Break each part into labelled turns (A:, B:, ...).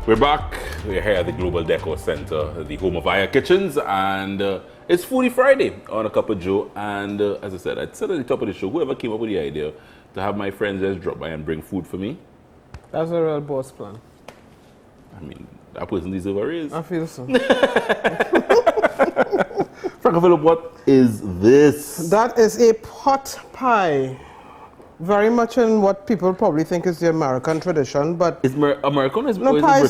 A: We're back. We're here at the Global Decor Center, the home of Aya Kitchens, and it's Foodie Friday on A Cup of Joe. And as I said at the top of the show, whoever came up with the idea to have my friends just drop by and bring food for me,
B: that's a real boss plan.
A: I mean, that person deserves a raise.
B: I feel so.
A: Franka Philip, what is this?
B: That is a pot pie. Very much in what people probably think is the American tradition, but
A: Is American?
B: no, pies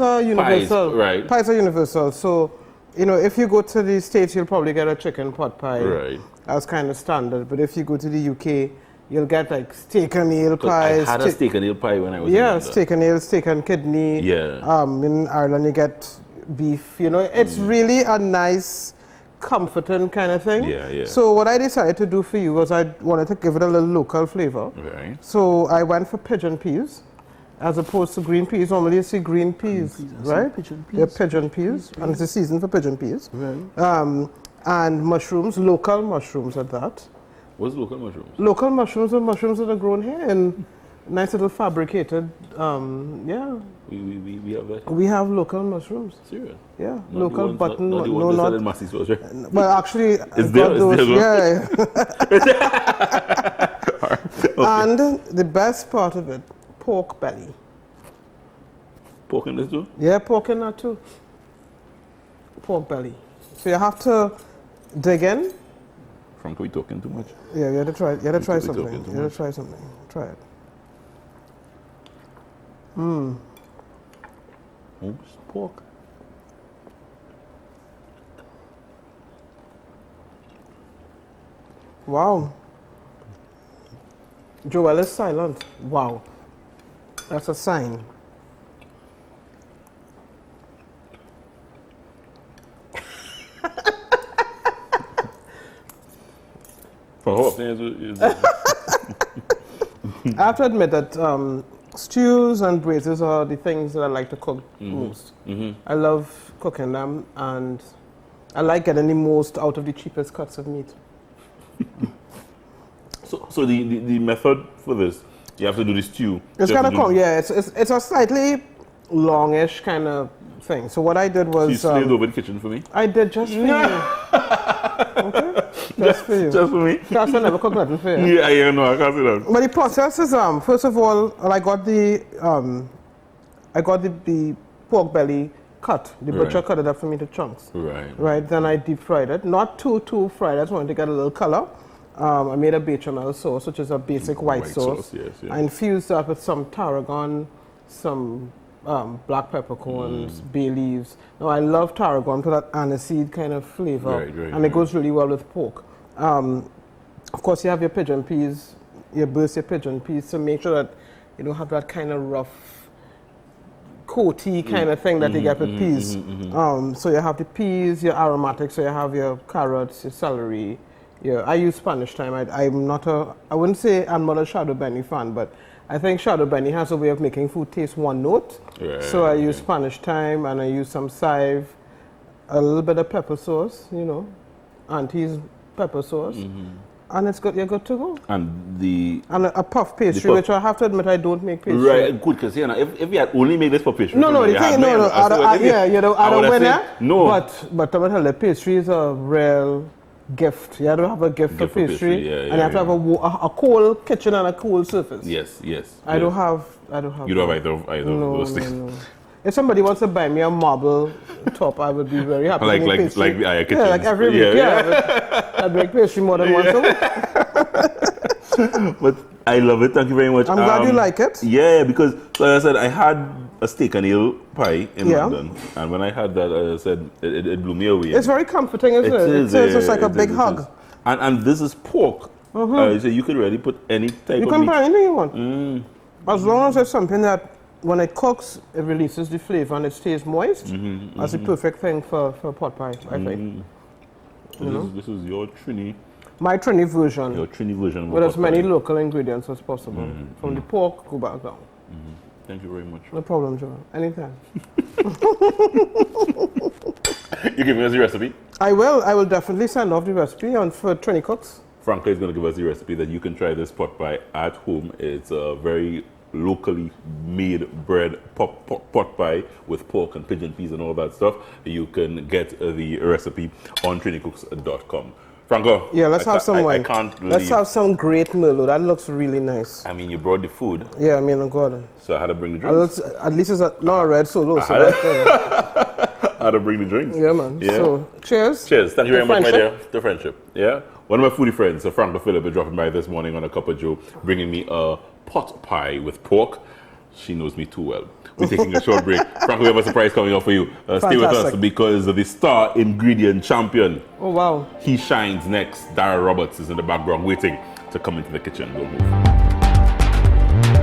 B: are universal.
A: Pies, right.
B: Pies are universal. So, you know, if you go to the States, you'll probably get a chicken pot pie.
A: Right.
B: That's kind of standard. But if you go to the UK, you'll get like steak and ale pies.
A: I had a steak and ale pie when I was in
B: Yeah,
A: London.
B: steak and ale, steak and kidney.
A: Yeah.
B: In Ireland, you get beef. You know, it's really a nice, comforting kind of thing.
A: Yeah, yeah.
B: So what I decided to do for you was I wanted to give it a little local flavor.
A: Right.
B: So I went for pigeon peas as opposed to green peas. Normally you see green peas, right?
A: Pigeon peas.
B: They're pigeon peas, and it's the season for pigeon peas.
A: Right.
B: And mushrooms, local mushrooms at that.
A: What's local mushrooms?
B: Local mushrooms are mushrooms that are grown here in nice little fabricated, yeah.
A: We have that.
B: We have local mushrooms.
A: Serious?
B: Yeah,
A: Not
B: local
A: the ones,
B: button,
A: not the
B: no,
A: ones that sell
B: not.
A: in Massey stores, right?
B: Well, actually, I
A: It's
B: got
A: there, it's
B: those,
A: there,
B: yeah.
A: Okay.
B: And the best part of it, pork belly.
A: Pork in this too?
B: Yeah, pork in that too. Pork belly. So you have to dig in.
A: Frank, are we talking too much?
B: Yeah, you had to try. You had to try
A: we
B: something.
A: talking too
B: You had
A: much?
B: to try something. Try it.
A: Oh, it's pork.
B: Wow. Joel is silent. Wow. That's a sign.
A: For hope, is
B: I have to admit that stews and braises are the things that I like to cook most. I love cooking them, and I like getting the most out of the cheapest cuts of meat.
A: So the method for this, you have to do the stew.
B: It's
A: You have
B: kind
A: to
B: of
A: do-
B: yeah. It's a slightly longish kind of thing. So what I did
A: So you
B: was
A: slaved over the kitchen for me?
B: I did just for you. Okay, just for you.
A: Just for me?
B: Because I never cook nothing for you.
A: Yeah, no, I can't say that.
B: But the process is first of all, I got the pork belly cut. The butcher
A: Right.
B: cut it up for me to chunks.
A: Right.
B: Right. Then I deep fried it. Not too fried. I just wanted to get a little color. I made a bechamel sauce, which is a basic white sauce.
A: Yes, yes.
B: I infused that with some tarragon, some black peppercorns, bay leaves. Now I love tarragon for that aniseed kind of flavor,
A: Right, right,
B: and it
A: right.
B: goes really well with pork. Of course, you have your pigeon peas. You burst your pigeon peas to make sure that you don't have that kind of rough, coaty kind of thing that you get with peas. So you have the peas, your aromatics. So you have your carrots, your celery. I use Spanish thyme. I wouldn't say I'm not a shadow benny fan, but I think shadow benny has a way of making food taste one note.
A: Right,
B: So I use Spanish thyme, and I use some chive, a little bit of pepper sauce, you know, auntie's pepper sauce, and it's good. You're good to go.
A: And
B: A puff pastry,
A: puff-
B: which I have to admit I don't make pastry.
A: right, good, because if you had only made this for pastry,
B: No, the thing, no, yeah, you know, I don't win it.
A: no.
B: But I'm tell you, pastry is a real gift. You have to have a gift for
A: Gift for
B: pastry,
A: pastry, yeah,
B: and you have to have a cold kitchen and a cold surface.
A: Yes.
B: I don't have.
A: You don't have either of those things.
B: No. If somebody wants to buy me a marble top, I would be very happy.
A: Like-
B: to make
A: like-
B: pastry.
A: like the Aya
B: Yeah,
A: Kitchens.
B: like every week.
A: Yeah.
B: I make pastry more than once a week.
A: But I love it. Thank you very much.
B: I'm glad you like it.
A: Yeah, because like I said, I had a steak and ale pie in
B: Yeah.
A: London, and when I had that, as I said, it blew me away.
B: It's very comforting, isn't it?
A: is,
B: It's just like a
A: it
B: big
A: is, it
B: hug.
A: is. And this is pork. So you could really put any type
B: You
A: of
B: can
A: meat.
B: buy anything you want. As long as it's something that when it cooks, it releases the flavor and it stays moist. That's the perfect thing for pot pie, I think.
A: This is your Trini
B: My Trini version,
A: version. of
B: with as
A: pot
B: many
A: pie.
B: local ingredients as possible. From the pork, go back down.
A: Thank you very much.
B: No problem, Joel. Anytime.
A: You giving us the recipe?
B: I will definitely send off the recipe for Trini Cooks.
A: Franka is going to give us the recipe that you can try this pot pie at home. It's a very locally made bread pot pie with pork and pigeon peas and all that stuff. You can get the recipe on trainycooks.com. Franco,
B: Yeah, let's have some wine.
A: I can't believe.
B: Let's have some great Merlot. That looks really nice.
A: I mean, you brought the food.
B: Yeah, I mean, God.
A: So I had to bring the drinks.
B: At least it's not a red solo. So that's
A: I had to bring the drinks.
B: yeah, man.
A: Yeah.
B: So, cheers.
A: Cheers. Thank you very much, my dear.
B: Friendship.
A: To friendship. Yeah. One of my foodie friends, Franka Philip, is dropping by this morning on a cup of Joe, bringing me a pot pie with pork. She knows me too well. We're taking a short break. Frank, we have a surprise coming up for you. Stay with us because the star ingredient champion.
B: Oh, wow.
A: He shines next. Dara Roberts is in the background waiting to come into the kitchen. We'll move.